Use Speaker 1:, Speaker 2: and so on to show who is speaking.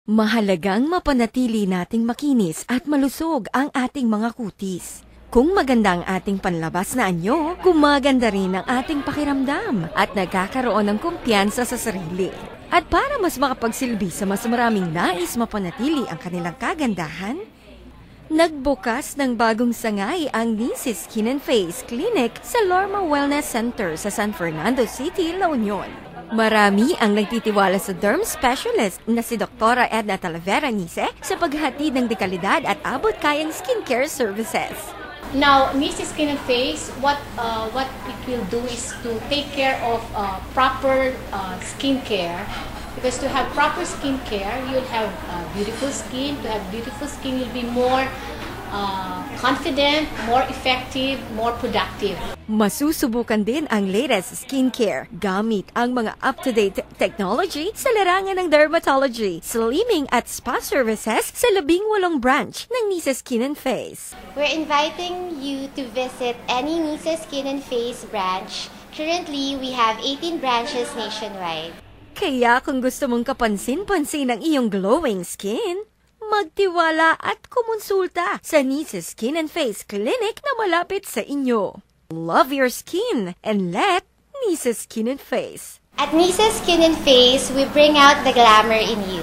Speaker 1: Mahalagang mapanatili nating makinis at malusog ang ating mga kutis. Kung maganda ang ating panlabas na anyo, gumaganda rin ang ating pakiramdam at nagkakaroon ng kumpiyansa sa sarili. At para mas makapagsilbi sa mas maraming nais mapanatili ang kanilang kagandahan, nagbukas ng bagong sangay ang Nice's Skin and Face Clinic sa Lorma Wellness Center sa San Fernando City, La Union. Marami ang nagtitiwala sa derm specialist na si Dr. Edna Talavera Nice sa paghatid ng dekalidad at abot-kayang skincare services.
Speaker 2: Now, Nice's Skin and Face, what it will do is to take care of proper skincare. Because to have proper skincare, you'll have beautiful skin. To have beautiful skin, you'll be more confident, more effective, more productive.
Speaker 1: Masusubukan din ang latest skincare gamit ang mga up-to-date technology sa larangan ng dermatology, slimming at spa services sa 18 branch ng Nice's Skin and Face.
Speaker 3: We're inviting you to visit any Nice's Skin and Face branch. Currently, we have 18 branches nationwide.
Speaker 1: Kaya kung gusto mong kapansin-pansin ang iyong glowing skin, magtiwala at kumonsulta sa Nice's Skin and Face Clinic na malapit sa inyo. Love your skin and let Nice's Skin and Face.
Speaker 3: At Nice's Skin and Face, we bring out the glamour in you.